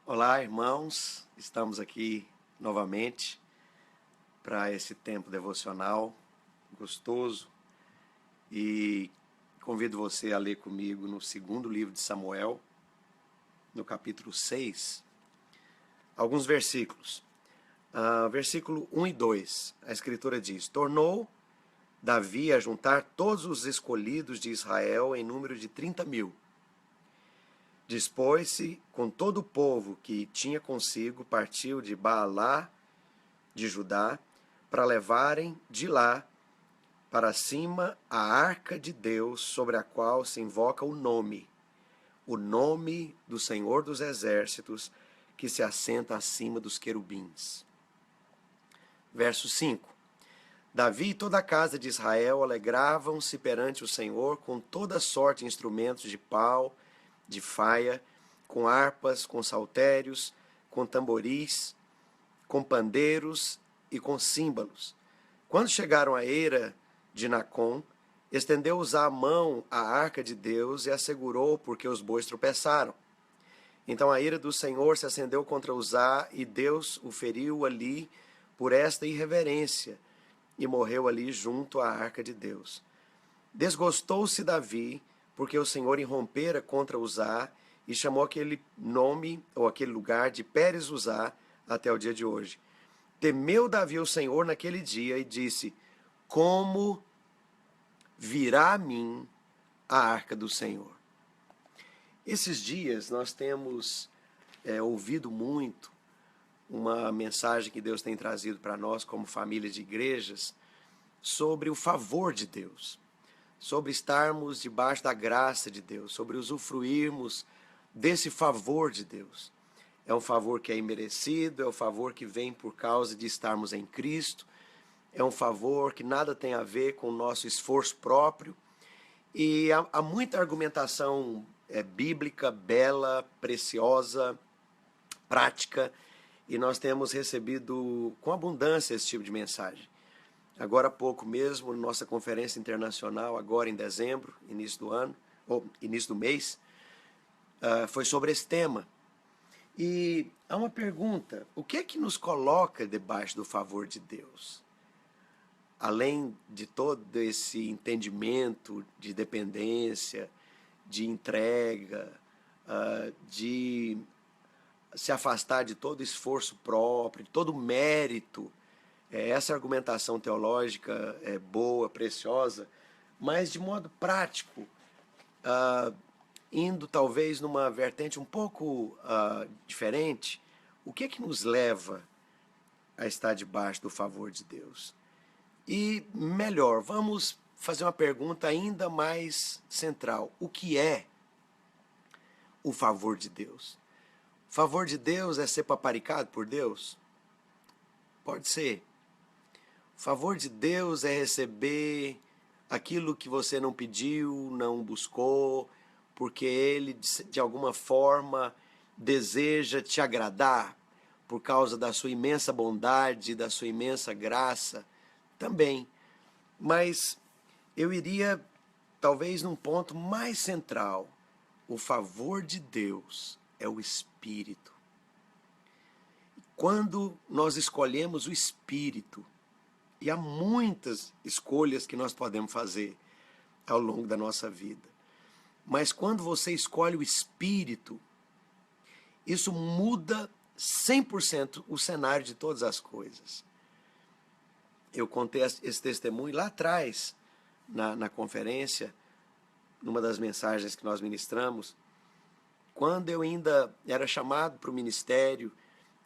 Olá, irmãos. Estamos aqui novamente para esse tempo devocional gostoso e convido você a ler comigo no segundo livro de Samuel, no capítulo 6, alguns versículos. Versículo 1 e 2, a Escritura diz: Tornou Davi a juntar todos os escolhidos de Israel em número de 30.000. Dispôs-se com todo o povo que tinha consigo, partiu de Baalá de Judá, para levarem de lá para cima a arca de Deus, sobre a qual se invoca o nome do Senhor dos Exércitos, que se assenta acima dos querubins. Verso 5. Davi e toda a casa de Israel alegravam-se perante o Senhor com toda sorte de instrumentos de pau, de faia, com harpas, com saltérios, com tamboris, com pandeiros e com símbolos. Quando chegaram à eira de Nacon, estendeu Uzá a mão à arca de Deus e a segurou, porque os bois tropeçaram. Então a ira do Senhor se acendeu contra Uzá, e Deus o feriu ali por esta irreverência, e morreu ali junto à arca de Deus. Desgostou-se Davi, porque o Senhor irrompera contra Uzá, e chamou aquele nome, ou aquele lugar, de Pérez Uzá, até o dia de hoje. Temeu Davi o Senhor naquele dia e disse: Como virá a mim a arca do Senhor? Esses dias nós temos ouvido muito uma mensagem que Deus tem trazido para nós como família de igrejas sobre o favor de Deus, sobre estarmos debaixo da graça de Deus, sobre usufruirmos desse favor de Deus. É um favor que é imerecido, é um favor que vem por causa de estarmos em Cristo, é um favor que nada tem a ver com o nosso esforço próprio. E há muita argumentação bíblica, bela, preciosa, prática, e nós temos recebido com abundância esse tipo de mensagem. Agora há pouco mesmo, nossa conferência internacional, agora em dezembro, início do ano, ou início do mês, foi sobre esse tema. E há uma pergunta: o que é que nos coloca debaixo do favor de Deus? Além de todo esse entendimento de dependência, de entrega, de se afastar de todo esforço próprio, de todo mérito. Essa argumentação teológica é boa, preciosa, mas de modo prático, indo talvez numa vertente um pouco diferente, o que é que nos leva a estar debaixo do favor de Deus? E melhor, vamos fazer uma pergunta ainda mais central: o que é o favor de Deus? O favor de Deus é ser paparicado por Deus? Pode ser. O favor de Deus é receber aquilo que você não pediu, não buscou, porque Ele, de alguma forma, deseja te agradar, por causa da sua imensa bondade, da sua imensa graça, também. Mas eu iria, talvez, num ponto mais central. O favor de Deus é o Espírito. Quando nós escolhemos o Espírito, e há muitas escolhas que nós podemos fazer ao longo da nossa vida, mas quando você escolhe o Espírito, isso muda 100% o cenário de todas as coisas. Eu contei esse testemunho lá atrás, na conferência, numa das mensagens que nós ministramos, quando eu ainda era chamado para o ministério.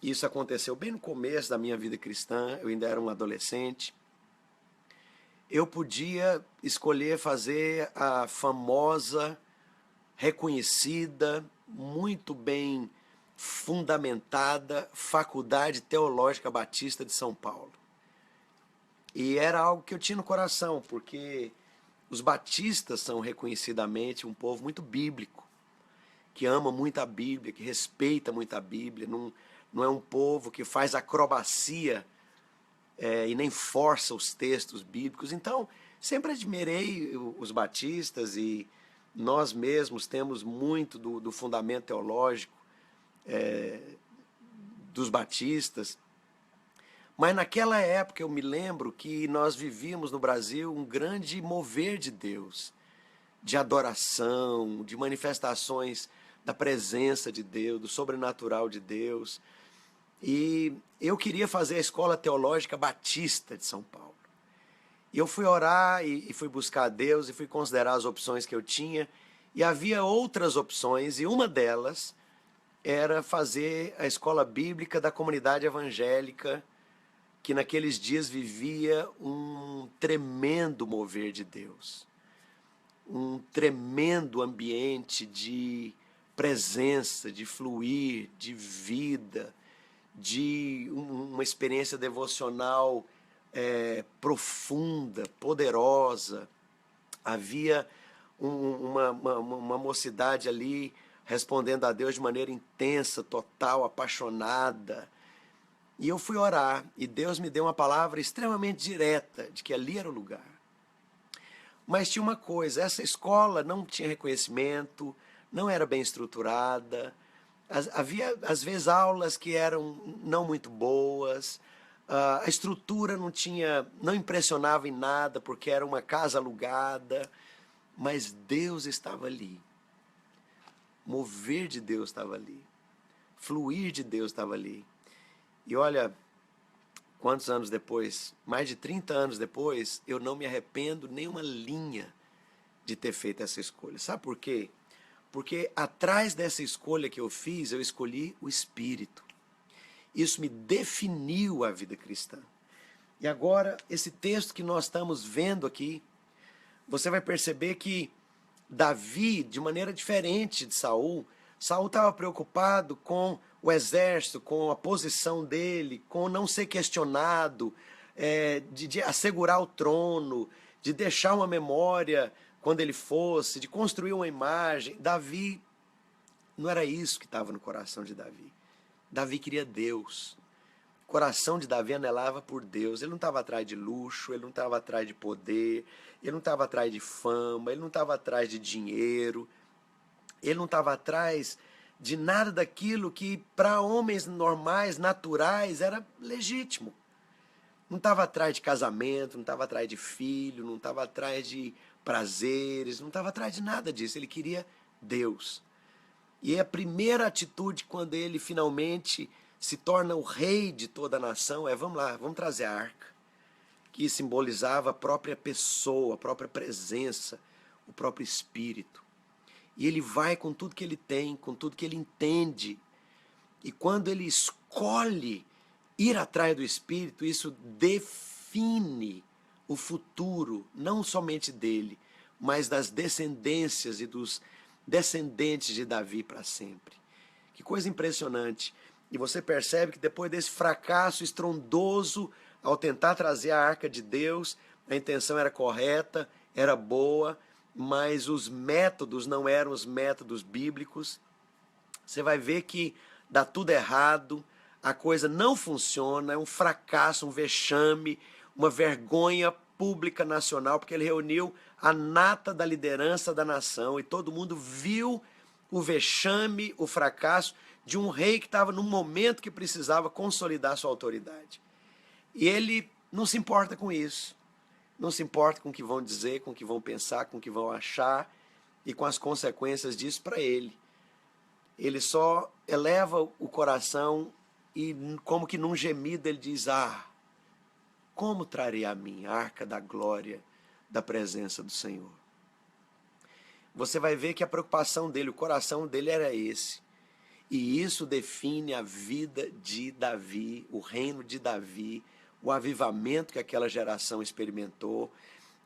Isso aconteceu bem no começo da minha vida cristã, eu ainda era um adolescente. Eu podia escolher fazer a famosa, reconhecida, muito bem fundamentada Faculdade Teológica Batista de São Paulo. E era algo que eu tinha no coração, porque os batistas são reconhecidamente um povo muito bíblico, que ama muito a Bíblia, que respeita muito a Bíblia, não é um povo que faz acrobacia e nem força os textos bíblicos. Então, sempre admirei os batistas, e nós mesmos temos muito do fundamento teológico dos batistas. Mas naquela época eu me lembro que nós vivíamos no Brasil um grande mover de Deus, de adoração, de manifestações da presença de Deus, do sobrenatural de Deus. E eu queria fazer a Escola Teológica Batista de São Paulo. E eu fui orar e fui buscar a Deus e fui considerar as opções que eu tinha. E havia outras opções, e uma delas era fazer a escola bíblica da comunidade evangélica, que naqueles dias vivia um tremendo mover de Deus, um tremendo ambiente de presença, de fluir, de vida, de uma experiência devocional profunda, poderosa. Havia uma mocidade ali respondendo a Deus de maneira intensa, total, apaixonada. E eu fui orar, e Deus me deu uma palavra extremamente direta de que ali era o lugar. Mas tinha uma coisa, essa escola não tinha reconhecimento, não era bem estruturada, havia às vezes aulas que eram não muito boas, a estrutura não impressionava em nada, porque era uma casa alugada, mas Deus estava ali. Mover de Deus estava ali. Fluir de Deus estava ali. E olha, quantos anos depois, mais de 30 anos depois, eu não me arrependo nem uma linha de ter feito essa escolha. Sabe por quê? Porque atrás dessa escolha que eu fiz, eu escolhi o Espírito. Isso me definiu a vida cristã. E agora, esse texto que nós estamos vendo aqui, você vai perceber que Davi, de maneira diferente de Saul estava preocupado com o exército, com a posição dele, com não ser questionado, de assegurar o trono, de deixar uma memória quando ele fosse, de construir uma imagem. Davi, não era isso que estava no coração de Davi. Davi queria Deus. O coração de Davi anelava por Deus. Ele não estava atrás de luxo, ele não estava atrás de poder, ele não estava atrás de fama, ele não estava atrás de dinheiro, ele não estava atrás de nada daquilo que para homens normais, naturais, era legítimo. Não estava atrás de casamento, não estava atrás de filho, não estava atrás de prazeres, não estava atrás de nada disso. Ele queria Deus. E a primeira atitude quando ele finalmente se torna o rei de toda a nação vamos lá, vamos trazer a arca, que simbolizava a própria pessoa, a própria presença, o próprio espírito. E ele vai com tudo que ele tem, com tudo que ele entende. E quando ele escolhe ir atrás do espírito, isso define o futuro, não somente dele, mas das descendências e dos descendentes de Davi para sempre. Que coisa impressionante. E você percebe que depois desse fracasso estrondoso, ao tentar trazer a arca de Deus, a intenção era correta, era boa, mas os métodos não eram os métodos bíblicos. Você vai ver que dá tudo errado, a coisa não funciona, é um fracasso, um vexame, uma vergonha pública nacional, porque ele reuniu a nata da liderança da nação e todo mundo viu o vexame, o fracasso de um rei que estava num momento que precisava consolidar sua autoridade. E ele não se importa com isso. Não se importa com o que vão dizer, com o que vão pensar, com o que vão achar e com as consequências disso para ele. Ele só eleva o coração e, como que num gemido, ele diz: como trarei a mim a arca da glória da presença do Senhor? Você vai ver que a preocupação dele, o coração dele era esse. E isso define a vida de Davi, o reino de Davi, o avivamento que aquela geração experimentou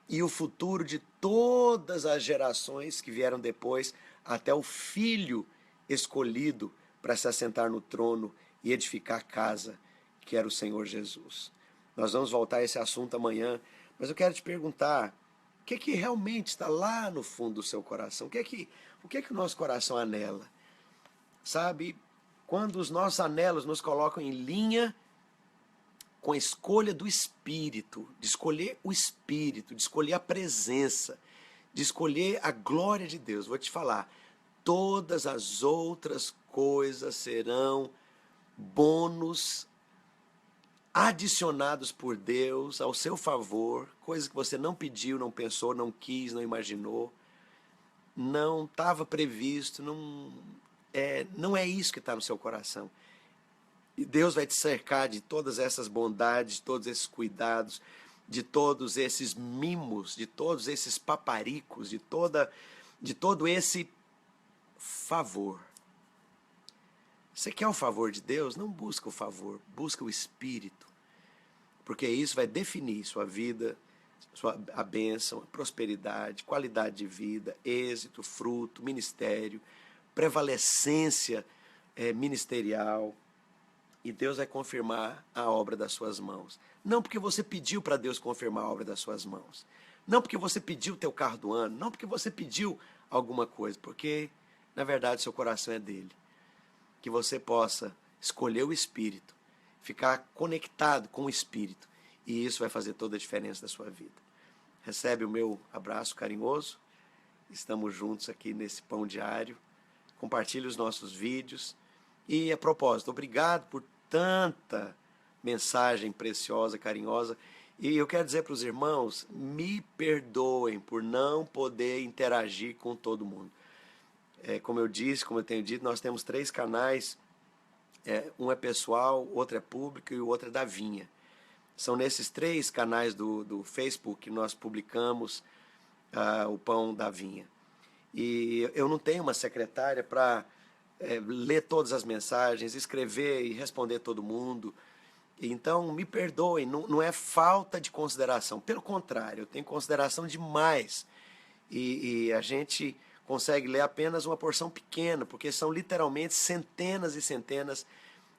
e o futuro de todas as gerações que vieram depois, até o filho escolhido para se assentar no trono e edificar a casa, que era o Senhor Jesus. Nós vamos voltar a esse assunto amanhã, mas eu quero te perguntar, o que é que realmente está lá no fundo do seu coração? O que é que o nosso coração anela? Sabe, quando os nossos anelos nos colocam em linha com a escolha do Espírito, de escolher o Espírito, de escolher a presença, de escolher a glória de Deus. Vou te falar, todas as outras coisas serão bônus adicionados por Deus ao seu favor, coisas que você não pediu, não pensou, não quis, não imaginou, não estava previsto, não é isso que está no seu coração. E Deus vai te cercar de todas essas bondades, de todos esses cuidados, de todos esses mimos, de todos esses paparicos, de todo esse favor. Você quer o favor de Deus? Não busca o favor, busca o Espírito. Porque isso vai definir sua vida, a bênção, a prosperidade, qualidade de vida, êxito, fruto, ministério, prevalecência ministerial. E Deus vai confirmar a obra das suas mãos. Não porque você pediu para Deus confirmar a obra das suas mãos. Não porque você pediu o teu carro do ano. Não porque você pediu alguma coisa. Porque, na verdade, seu coração é dele. Que você possa escolher o Espírito, ficar conectado com o Espírito, e isso vai fazer toda a diferença da sua vida. Recebe o meu abraço carinhoso, estamos juntos aqui nesse pão diário, compartilhe os nossos vídeos, e a propósito, obrigado por tanta mensagem preciosa, carinhosa, e eu quero dizer para os irmãos, me perdoem por não poder interagir com todo mundo. Como eu disse, como eu tenho dito, nós temos 3 canais, um é pessoal, outro é público e o outro é da Vinha. São nesses 3 canais do Facebook que nós publicamos o Pão da Vinha. E eu não tenho uma secretária para ler todas as mensagens, escrever e responder todo mundo. Então, me perdoem, não é falta de consideração, pelo contrário, eu tenho consideração demais. E a gente consegue ler apenas uma porção pequena, porque são literalmente centenas e centenas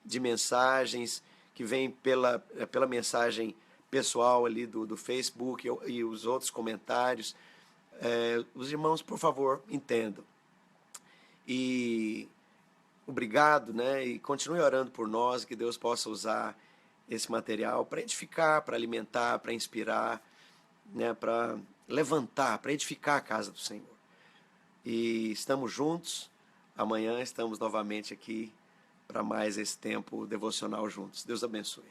de mensagens que vêm pela mensagem pessoal ali do Facebook e os outros comentários. Os irmãos, por favor, entendam. E obrigado, né? E continue orando por nós, que Deus possa usar esse material para edificar, para alimentar, para inspirar, né? Para levantar, para edificar a casa do Senhor. E estamos juntos. Amanhã estamos novamente aqui para mais esse tempo devocional juntos. Deus abençoe.